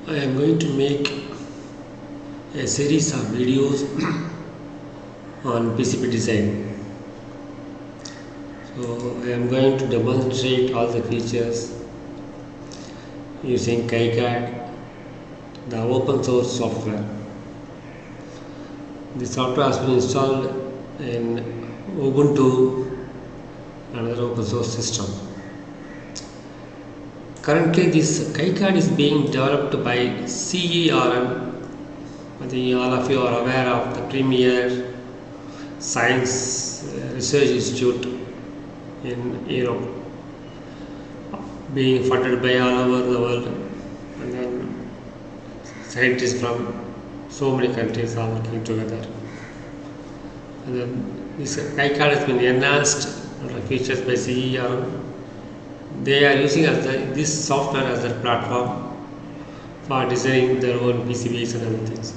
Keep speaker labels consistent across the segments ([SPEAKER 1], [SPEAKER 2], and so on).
[SPEAKER 1] I am going to make a series of videos on PCB design. So I am going to demonstrate all the features using KiCAD, the open source software. The software has been installed in Ubuntu, another open source system. Currently, this KiCAD is being developed by CERN. I think all of you are aware of the premier science research institute in Europe, being funded by all over the world, and then scientists from so many countries are working together. And then this KiCAD has been enhanced features by CERN. They are using this software as their platform for designing their own PCBs and other things.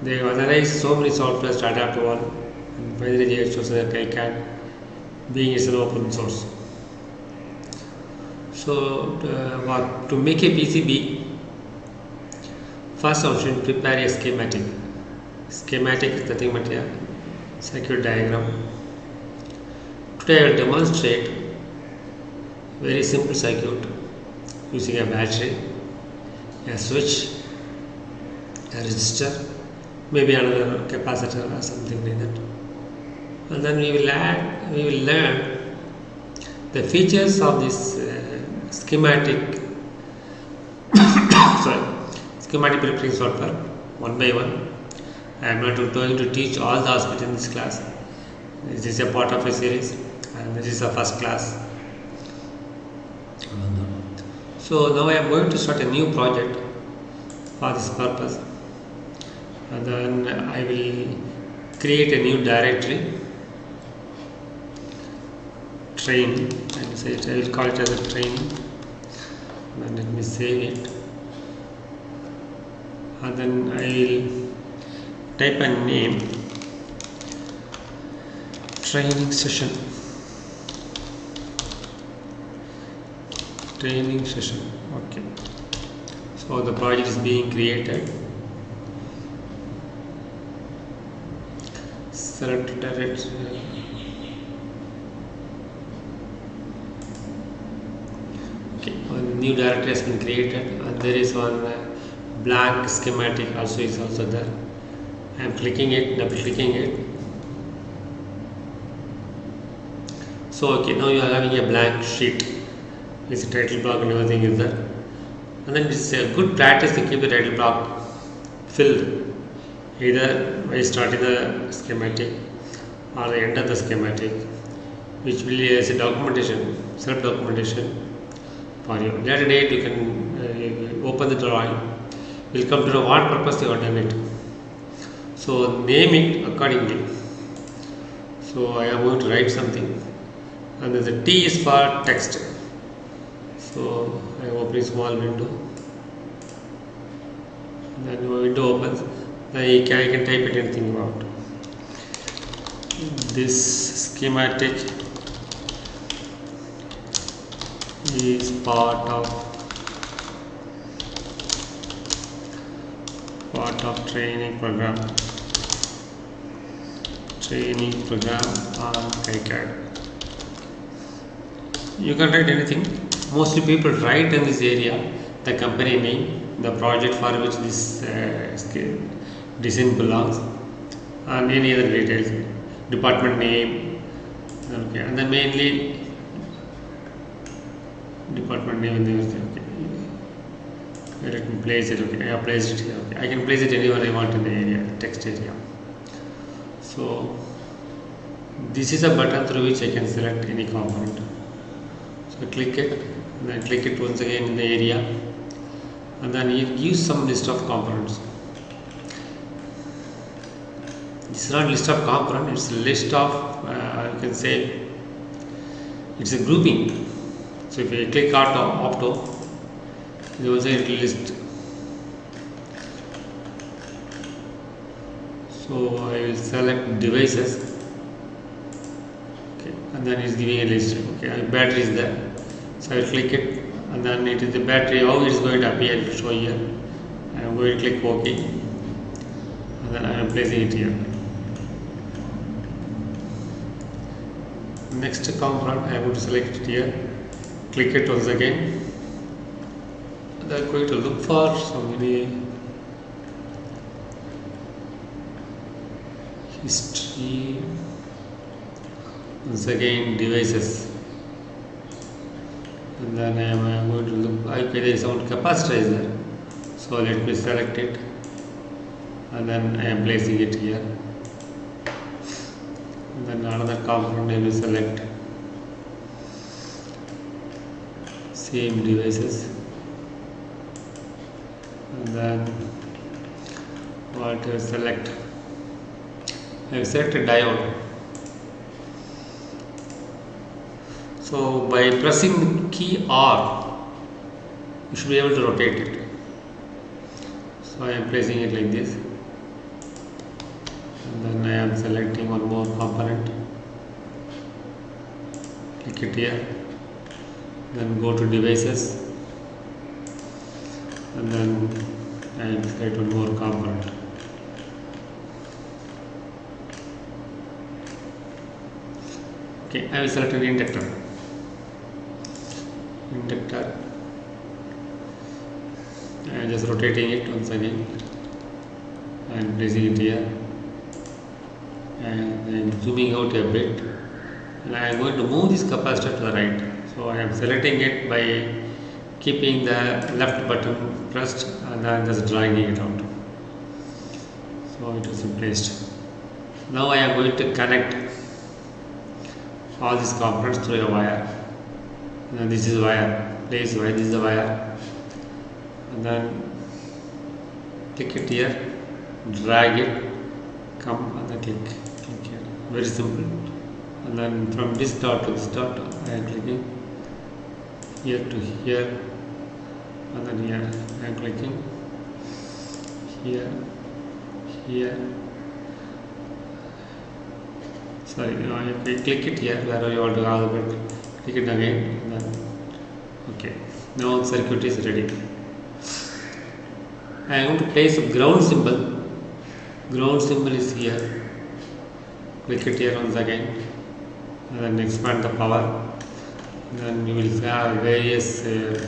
[SPEAKER 1] They have analyzed so many softwares to adapt to one, and finally they have chosen KiCAD, being as an open source. So to make a PCB, first I should prepare a schematic. Schematic is nothing but a circuit diagram. Today I will demonstrate very simple circuit using a battery, a switch, a resistor, maybe another capacitor or something like that. And then we will learn the features of this schematic schematic preparing software one by one. I am not going to teach all the aspects in this class. This is a part of a series, and this is the first class. So now I am going to start a new project for this purpose, and then I will create a new directory, training. I will call it as a training, and let me save it, and then I will type a name, training session. Training session. Okay. So the project is being created. Select directory. Okay. One new directory has been created, and there is one blank schematic is also there. I am clicking it, double clicking it. So okay, now you are having a blank sheet. It's a title block and everything is there, and then it's a good practice to keep the title block filled, either by starting the schematic or the end of the schematic, which will be as a documentation, self documentation for you. Later date you can open the drawing, will come to know what purpose you have done it. So name it accordingly. So I am going to write something, and the T is for text. So I am opening small window, then the window opens, then I can type it anything you want. This schematic is part of training program on KiCAD. You can write anything. Mostly people write in this area the company name, the project for which this design belongs, and any other details, department name. Okay, and then mainly department name. Okay, let me place it. Okay, I have placed it here. Okay, I can place it anywhere I want in the area, text area. So this is a button through which I can select any component. So click it, and then click it once again in the area, and then it gives some list of components. It's not list of components, it's a list of you can say it's a grouping. So if I click opto, it will say it will list. So I will select devices. Okay, and then it's giving a list. Okay, battery is there, so I will click it, and then it is the battery, how it is going to appear, to show here. I am going to click OK, and then I am placing it here. Next component, I am going to select it here, click it once again, and I am going to look for some history. Once again, devices, and then I am going to look. Okay, there is some capacitor is there, so let me select it, and then I am placing it here. And then another component I will select, same devices, and then what to select. I have selected diode. So by pressing key R, you should be able to rotate it. So I am placing it like this, and then I am selecting one more component, click it here, then go to devices, and then I am select one more component. Okay, I will select an inductor. I am just rotating it once again and placing it here, and then zooming out a bit, and I am going to move this capacitor to the right. So I am selecting it by keeping the left button pressed, and then just dragging it out. So it is placed. Now I am going to connect all these components through a wire. And this is wire, place wire, this is the wire, and then click it here, drag it, come, and then click here. Very simple. And then from this dot to this dot, I am clicking here to here, and then here I am clicking here. Sorry, you click it here wherever you want to have it. Click it again, and then okay. Now circuit is ready. I am going to place a ground symbol. Ground symbol is here. Click it here once again, and then expand the power. And then you will have various. Okay,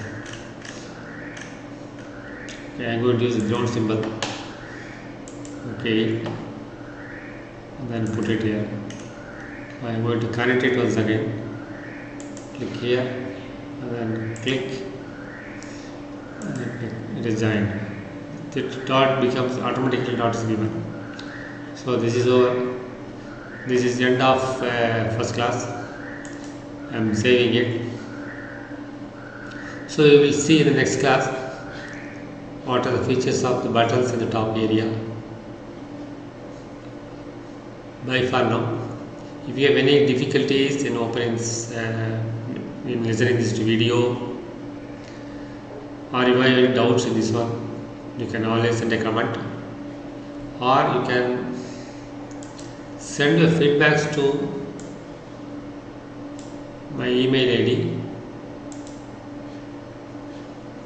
[SPEAKER 1] I am going to use the ground symbol. Okay, and then put it here. I am going to connect it once again. Click here, and then click, and then click. It is joined. The dot becomes automatically dot is given. So this is over. This is the end of first class. I am saving it. So you will see in the next class what are the features of the buttons in the top area. Bye for now. If you have any difficulties in in listening this video, or if you have any doubts in this one, you can always send a comment, or you can send your feedbacks to my email ID.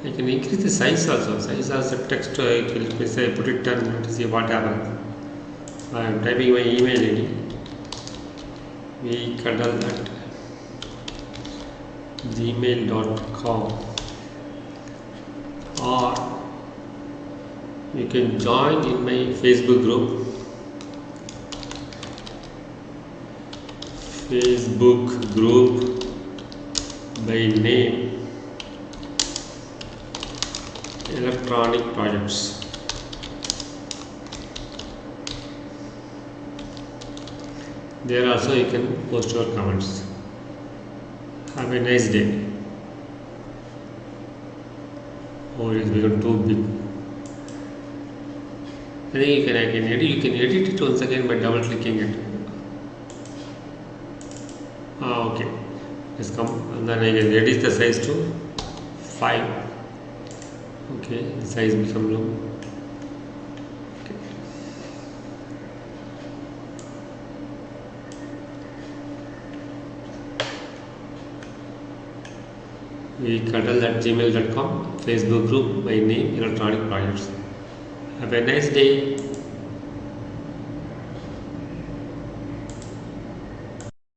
[SPEAKER 1] I can increase the size also. Size as a text, it will say put it down to see what happens. So I am typing my email ID. vcuddle@gmail.com, or you can join in my Facebook group. By name Electronic Projects. There also you can post your comments. Have a nice day. Oh, it has become too big. I think you can edit it once again by double clicking it. Okay. Let's come, and then I can reduce the size to 5. Okay, the size become low. Okay. vcuddle@gmail.com, Facebook group, my name, Electronic Projects. Have a nice day.